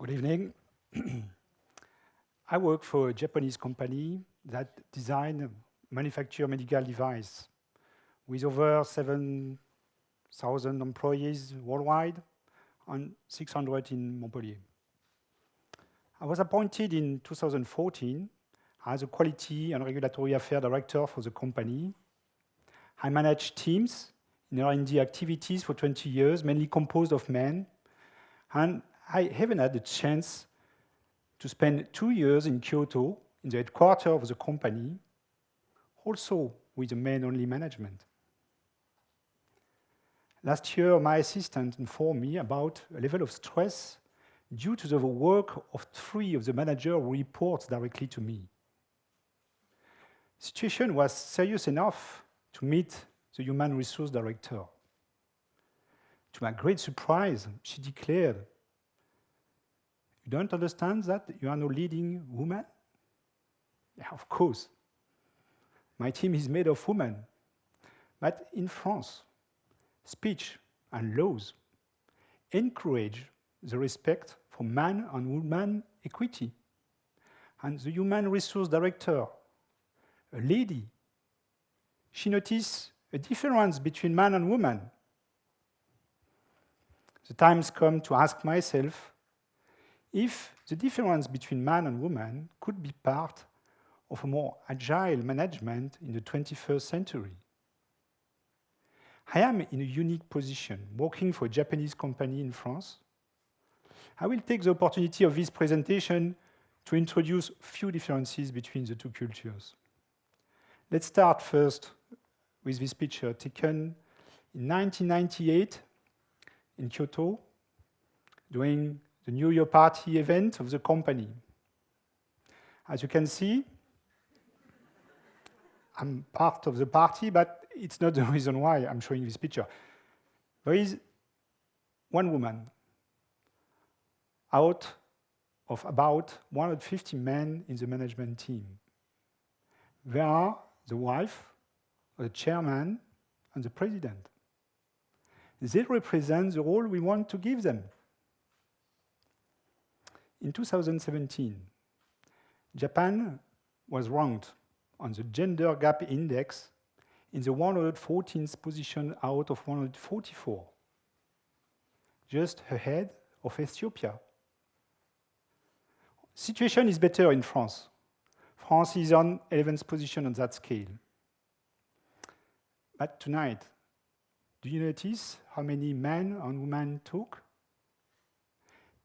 Good evening. I work for a Japanese company that design, manufacture medical device with over 7,000 employees worldwide and 600 in Montpellier. I was appointed in 2014 as a Quality and Regulatory Affairs Director for the company. I managed teams in R&D activities for 20 years, mainly composed of men, and I haven't had the chance to spend 2 years in Kyoto, in the headquarters of the company, also with the men-only management. Last year, my assistant informed me about a level of stress due to the work of 3 of the managers who report directly to me. The situation was serious enough to meet the human resource director. To my great surprise, she declared, "You don't understand that you are no leading woman?" Yeah, of course. My team is made of women. But in France, speech and laws encourage the respect for man and woman equity. And the human resource director, a lady, she noticed a difference between man and woman. The time's come to ask myself if the difference between man and woman could be part of a more agile management in the 21st century. I am in a unique position, working for a Japanese company in France. I will take the opportunity of this presentation to introduce a few differences between the two cultures. Let's start first with this picture taken in 1998 in Kyoto during the New Year party event of the company. As you can see, I'm part of the party, but it's not the reason why I'm showing this picture. There is one woman out of about 150 men in the management team. They are the wife, the chairman, and the president. They represent the role we want to give them. In 2017, Japan was ranked on the Gender Gap Index in the 114th position out of 144, just ahead of Ethiopia. Situation is better in France. France is on 11th position on that scale. But tonight, do you notice how many men and women talk?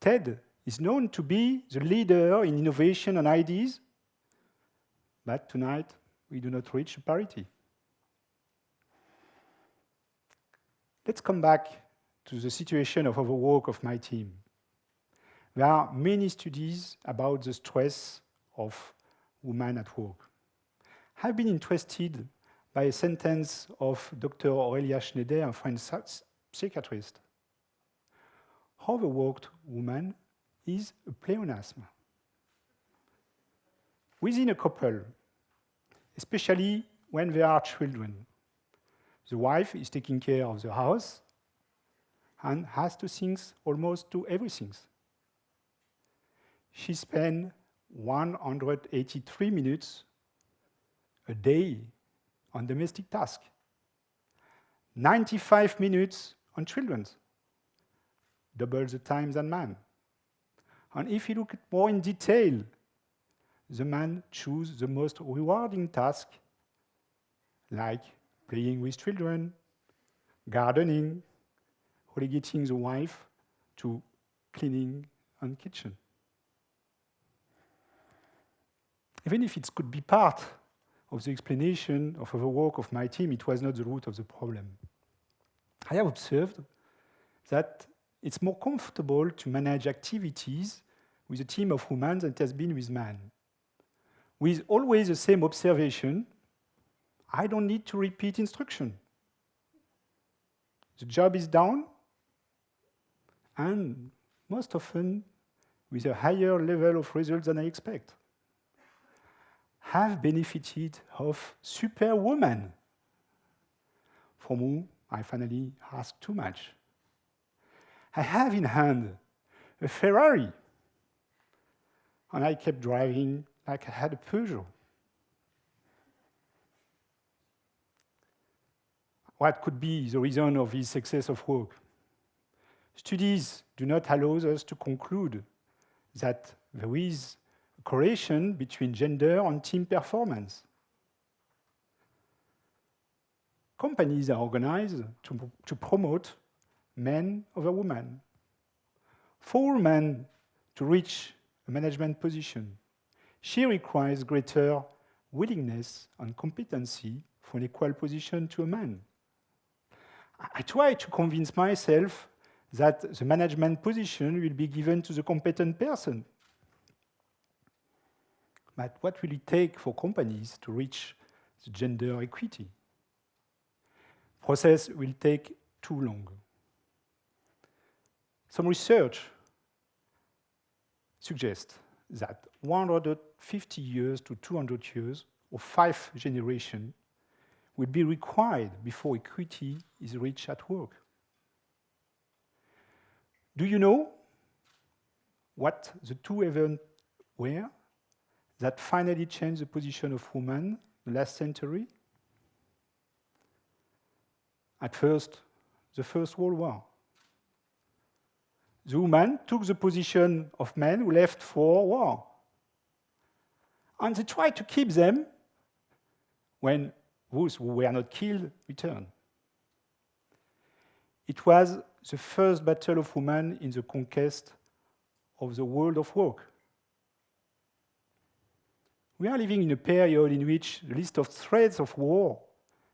TED is known to be the leader in innovation and ideas, but tonight we do not reach parity. Let's come back to the situation of overwork of my team. There are many studies about the stress of women at work. I've been interested by a sentence of Dr. Aurelia Schneider, a French psychiatrist. Overworked woman is a pleonasm. Within a couple, especially when there are children, the wife is taking care of the house and has to think almost to everything. She spends 183 minutes a day on domestic tasks, 95 minutes on children, double the time than man. And if you look more in detail, the man chooses the most rewarding task, like playing with children, gardening, relegating the wife to cleaning and kitchen. Even if it could be part of the explanation of the work of my team, it was not the root of the problem. I have observed that it's more comfortable to manage activities with a team of women than it has been with men. With always the same observation, I don't need to repeat instruction. The job is done, and most often with a higher level of results than I expect. Have benefited of superwoman, from whom I finally ask too much. I have in hand a Ferrari, and I kept driving like I had a Peugeot. What could be the reason of this excess of work? Studies do not allow us to conclude that there is a correlation between gender and team performance. Companies are organized to promote men over women. For women to reach a management position, she requires greater willingness and competency for an equal position to a man. I try to convince myself that the management position will be given to the competent person. But what will it take for companies to reach the gender equity? Process will take too long. Some research suggests that 150 years to 200 years, or 5 generations, will be required before equity is reached at work. Do you know what the 2 events were that finally changed the position of women in the last century? At first, the First World War. The women took the position of men who left for war. And they tried to keep them when those who were not killed returned. It was the first battle of women in the conquest of the world of work. We are living in a period in which the list of threats of war,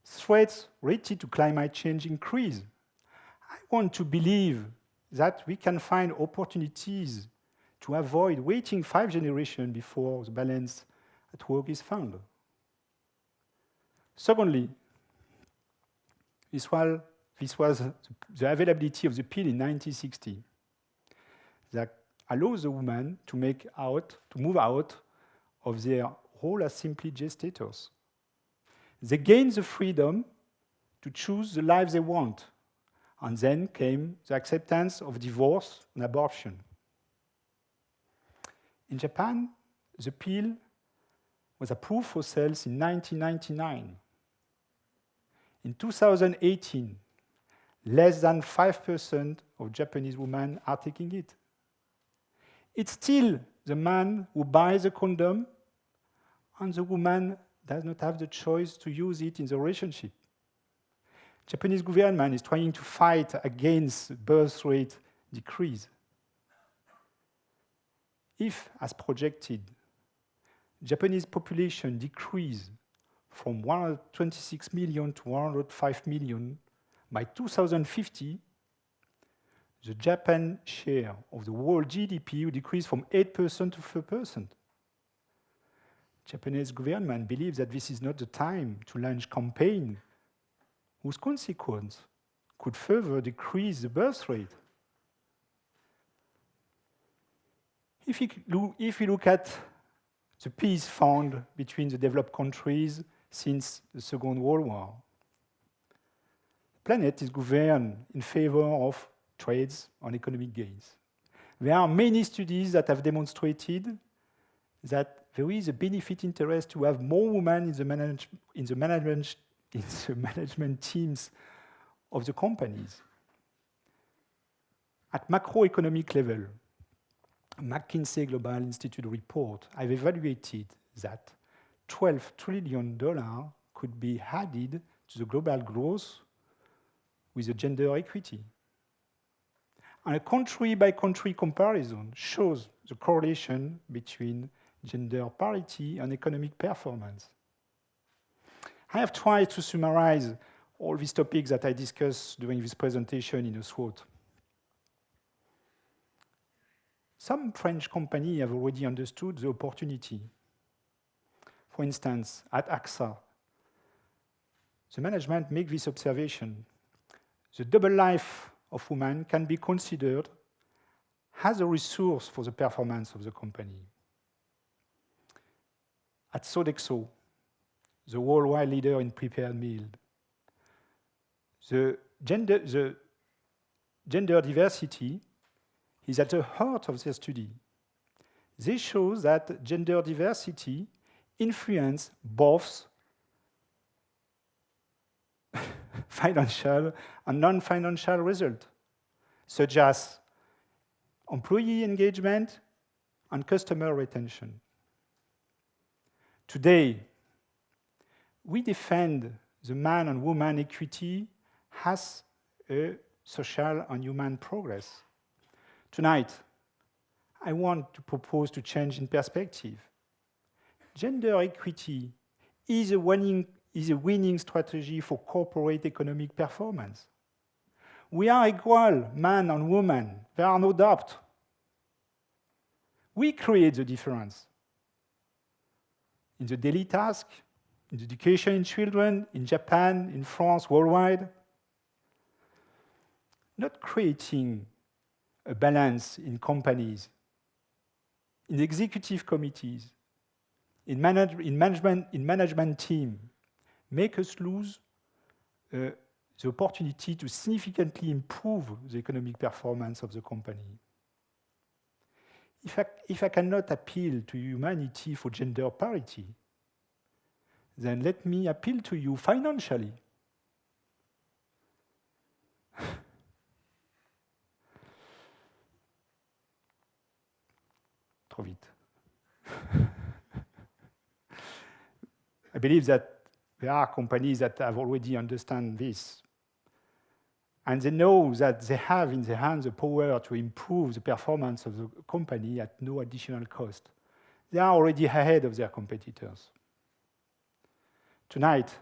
threats related to climate change, increase. I want to believe that we can find opportunities to avoid waiting 5 generations before the balance at work is found. Secondly, this was the availability of the pill in 1960 that allows the women to move out of their role as simply gestators. They gained the freedom to choose the life they want, and then came the acceptance of divorce and abortion. In Japan, the pill was approved for sales in 1999. In 2018, less than 5% of Japanese women are taking it. It's still the man who buys the condom, and the woman does not have the choice to use it in the relationship. Japanese government is trying to fight against birth rate decrease. If, as projected, Japanese population decrease from 126 million to 105 million by 2050, the Japan share of the world GDP will decrease from 8% to 4%. Japanese government believes that this is not the time to launch campaign whose consequence could further decrease the birth rate. If we look at the peace found between the developed countries since the Second World War, the planet is governed in favor of trades and economic gains. There are many studies that have demonstrated that there is a benefit interest to have more women in the management teams of the companies. At macroeconomic level, a McKinsey Global Institute report have evaluated that $12 trillion could be added to the global growth with the gender equity. And a country-by-country comparison shows the correlation between gender parity and economic performance. I have tried to summarize all these topics that I discussed during this presentation in a thought. Some French companies have already understood the opportunity. For instance, at AXA, the management make this observation. The double life of women can be considered as a resource for the performance of the company. At Sodexo, the worldwide leader in prepared meal, the gender diversity is at the heart of their study. They show that gender diversity influences both financial and non-financial results, such as employee engagement and customer retention. Today, we defend the man and woman equity as a social and human progress. Tonight, I want to propose to change in perspective. Gender equity is a winning strategy for corporate economic performance. We are equal, man and woman. There are no doubt. We create the difference. In the daily task, in education in children, in Japan, in France, worldwide. Not creating a balance in companies, in executive committees, in management team, make us lose the opportunity to significantly improve the economic performance of the company. If I cannot appeal to humanity for gender parity, then let me appeal to you financially. Trop vite. I believe that there are companies that have already understand this. And they know that they have in their hands the power to improve the performance of the company at no additional cost. They are already ahead of their competitors. Tonight,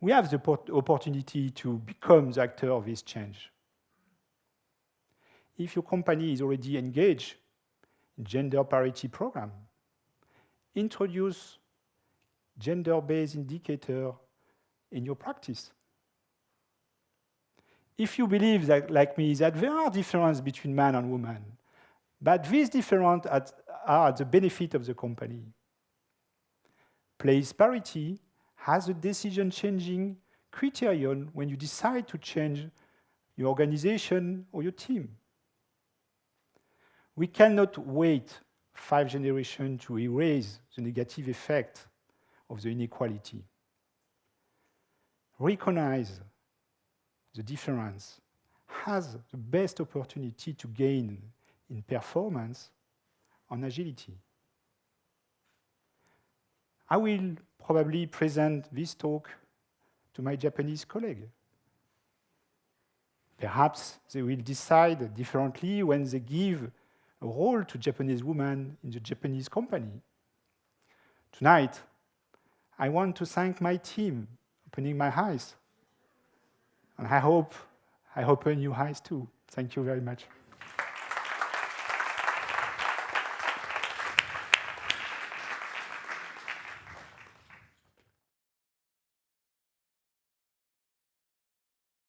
we have the opportunity to become the actor of this change. If your company is already engaged in gender parity program, introduce gender-based indicator in your practice. If you believe that, like me, that there are differences between man and woman, but these differences are at the benefit of the company. Place parity has a decision-changing criterion when you decide to change your organization or your team. We cannot wait 5 generations to erase the negative effect of the inequality. Recognize the difference has the best opportunity to gain in performance and agility. I will probably present this talk to my Japanese colleague. Perhaps they will decide differently when they give a role to Japanese women in the Japanese company. Tonight, I want to thank my team opening my eyes. And I hope I open your eyes too. Thank you very much.